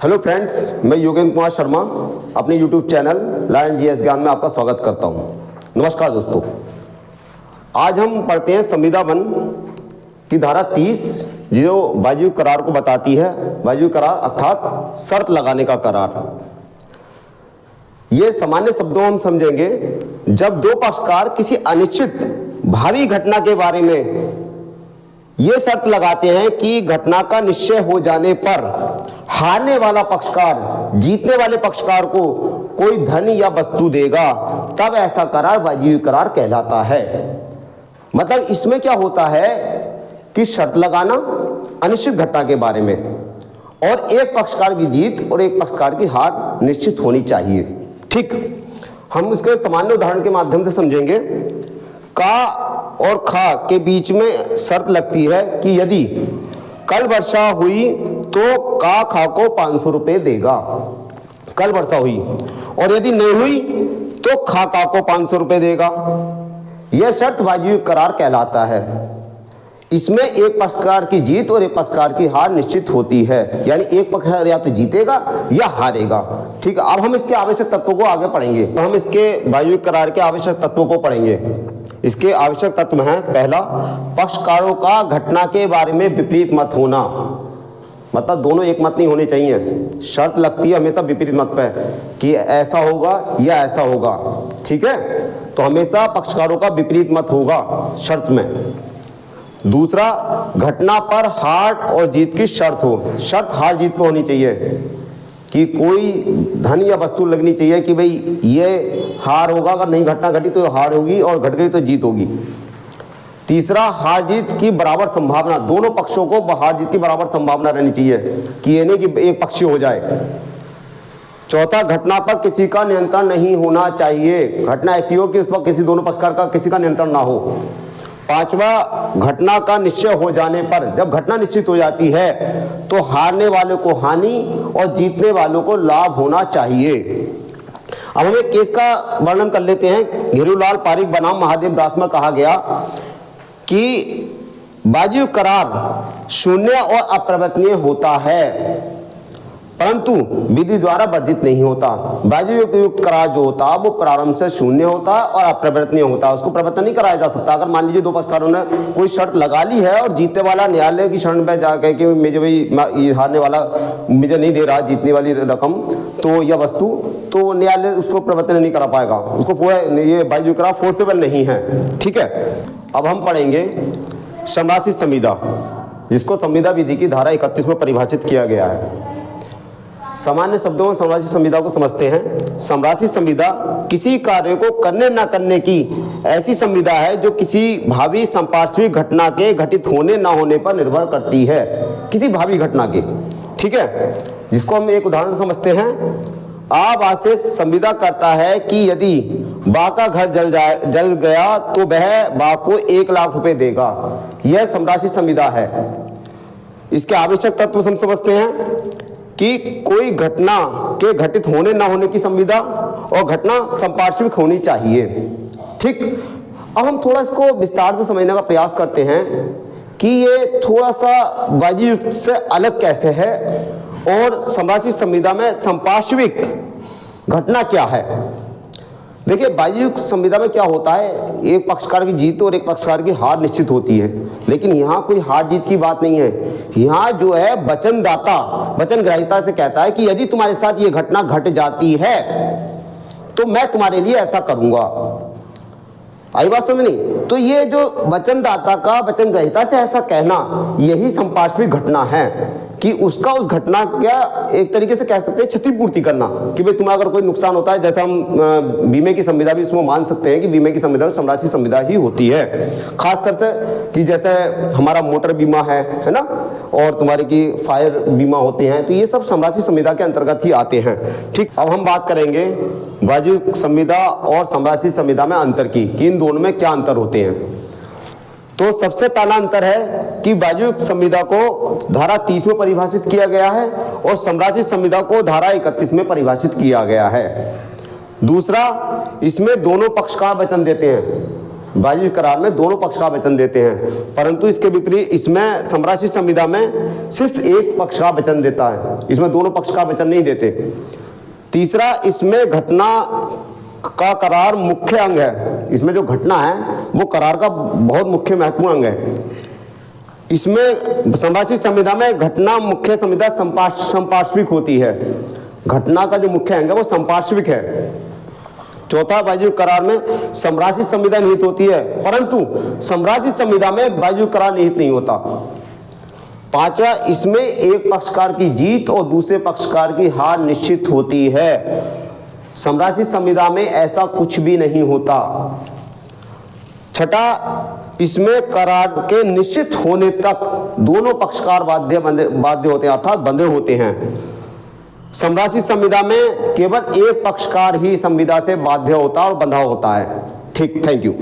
Hello friends, मैं योगेंद्र कुमार शर्मा अपने YouTube channel law GS ज्ञान में आपका स्वागत करता हूं। नमस्कार दोस्तों, आज हम पढ़ते हैं संविदा वन की धारा 30 जो बायजू करार को बताती है। बायजू करार अर्थात शर्त लगाने का करार। ये सामान्य शब्दों में हम समझेंगे, जब दो पक्षकार किसी अनिश्चित भावी घटना के बारे में ये शर्त लगाते हैं कि घटना का निश्चय हो जाने पर हारने वाला पक्षकार जीतने वाले पक्षकार को कोई धन या वस्तु देगा, तब ऐसा करार बायजू करार कहलाता है। मतलब इसमें क्या होता है कि शर्त लगाना अनिश्चित घटना के बारे में, और एक पक्षकार की जीत और एक पक्षकार की हार निश्चित होनी चाहिए। ठीक, हम इसके सामान्य उदाहरण के माध्यम से समझेंगे। का और खा के बीच में शर्त लगती है कि यदि कल वर्षा हुई तो का खा को 500 रुपये देगा। कल वर्षा हुई, और यदि नहीं हुई तो खा का को 500 रुपये देगा। यह शर्त बायजू करार कहलाता है। इसमें एक पक्षकार की जीत और एक पक्षकार की हार निश्चित होती है, यानी एक पक्षकार या तो जीतेगा या हारेगा। ठीक है, अब हम इसके आवश्यक तत्वों को आगे पढ़ेंगे। तो हम इसके बायजू करार के आवश्यक तत्वों को पढ़ेंगे। इसके आवश्यक तत्व हैं, पहला, पक्षकारों का घटना के बारे में विपरीत मत होना। मतलब दोनों एक मत नहीं होने चाहिए। शर्त लगती है हमेशा विपरीत मत पे कि ऐसा होगा या ऐसा होगा। ठीक है, तो हमेशा पक्षकारों का विपरीत मत होगा शर्त में। दूसरा, घटना पर हार और जीत की शर्त हो। शर्त हार जीत पे होनी चाहिए कि कोई धन या वस्तु लगनी चाहिए कि भाई ये हार होगा, अगर नहीं घटना घटी तो हार होगी और घट गई तो जीत होगी। तीसरा, हार जीत की बराबर संभावना। दोनों पक्षों को हार जीत की बराबर संभावना रहनी चाहिए कि ये नहीं कि एक पक्षीय हो जाए। चौथा, घटना पर किसी का नियंत्रण नहीं होना चाहिए। घटना ऐसी हो कि उस पर किसी दोनों पक्षकार का किसी का नियंत्रण ना हो। पांचवा, घटना का निश्चय हो जाने पर, जब घटना निश्चित हो जाती है तो हारने वाले को हानि और जीतने वालों को लाभ होना चाहिए। अब हम एक केस का वर्णन कर लेते हैं। घेरूलाल पारीक बनाम महादेव दास में कहा गया कि बायजू करार शून्य और अपरिवर्तनीय होता है, परंतु विधि द्वारा वर्जित नहीं होता। बायजू करार जो होता है वो प्रारंभ से शून्य होता है और अपरिवर्तनीय होता है। उसको परिवर्तन नहीं कराया जा सकता। अगर मान लीजिए दो पक्षकारों ने कोई शर्त लगा ली है और जीतने वाला न्यायालय की शरण में जाकर कि मुझे भाई हारने वाला मुझे नहीं दे रहा जीतने वाली रकम तो या वस्तु, तो न्यायालय उसको परिवर्तन नहीं करा पाएगा। उसको ये बायजू करार फोर्सेबल नहीं है। ठीक है, अब हम पढ़ेंगे समराशित संविदा, जिसको संविदा विधि की धारा 31 में परिभाषित किया गया है। सामान्य शब्दों में समराशित संविदा को समझते हैं। समराशित संविदा किसी कार्य को करने न करने की ऐसी संविदा है जो किसी भावी संपार्श्विक घटना के घटित होने न होने पर निर्भर करती है। किसी भावी घटना के, ठीक है, जिसको हम एक उदाहरण समझते हैं। आप आज से संविदा करता है कि यदि बा का घर जल गया तो वह बा को 1 लाख रुपए देगा। यह समराशित संविदा है। इसके आवश्यक तत्व हम समझते हैं कि कोई घटना के घटित होने ना होने की संविदा और घटना संपार्श्विक होनी चाहिए। ठीक, अब हम थोड़ा इसको विस्तार से समझने का प्रयास करते हैं कि ये थोड़ा सा बायजू से अलग कैसे है और समराशित संविदा में संपार्श्विक घटना क्या है। देखिए, बायजू संविदा में क्या होता है, एक पक्षकार की जीत और एक पक्षकार की हार निश्चित होती है, लेकिन यहाँ कोई हार जीत की बात नहीं है। यहाँ जो है वचनदाता वचन ग्रहीता से कहता है कि यदि तुम्हारे साथ ये घटना घट जाती है तो मैं तुम्हारे लिए ऐसा करूंगा। आई बात समझ नहीं? तो ये जो वचनदाता का वचन ग्रहीता से ऐसा कहना, यही संपार्श्विक घटना है कि उसका उस घटना क्या एक तरीके से कह सकते हैं क्षतिपूर्ति करना, कि भाई तुम्हें अगर कोई नुकसान होता है, जैसे हम बीमे की संविदा भी इसमें मान सकते हैं कि बीमे की संविदा समराशित संविदा ही होती है। खासतर से कि जैसे हमारा मोटर बीमा है ना, और तुम्हारे की फायर बीमा होते हैं, तो ये सब समराशित संविदा के अंतर्गत ही आते हैं। ठीक, अब हम बात करेंगे बायजू संविदा और समराशित संविदा में अंतर की, कि इन दोनों में क्या अंतर होते हैं। तो सबसे पहला अंतर है कि बायजू संविदा को धारा 30 में परिभाषित किया गया है और समराशित संविदा को धारा 31 में परिभाषित किया गया है। दूसरा, इसमें दोनों पक्षकार वचन देते हैं। बातचीत करार में दोनों पक्षकार वचन देते हैं, परंतु इसके विपरीत इसमें समरसित संविदा में सिर्फ एक पक्षकार वचन देता है, इसमें दोनों पक्षकार वचन नहीं देते। तीसरा, इसमें घटना का करार मुख्य अंग है। इसमें जो घटना है वो करार का बहुत मुख्य महत्वपूर्ण अंग है। इसमें समरसित संविदा में घटना मुख्य संविदा संपार्श्विक होती है। घटना का जो मुख्य अंग है वो संपार्श्विक है। चौथा, बातचीत करार में समरसित संविदा निहित होती है, परंतु समरसित संविदा में बातचीत करार निहित नहीं होता। पांचवा, इसमें एक पक्षकार की जीत और दूसरे पक्षकार की हार निश्चित होती है। समरसित संविदा में ऐसा कुछ भी नहीं होता। छठा, इसमें करार के निश्चित होने तक दोनों पक्षकार बाध्य होते हैं, अर्थात बंधे होते हैं। समरसित संविदा में केवल एक पक्षकार ही संविदा से बाध्य होता और बंधा होता है। ठीक, थैंक यू।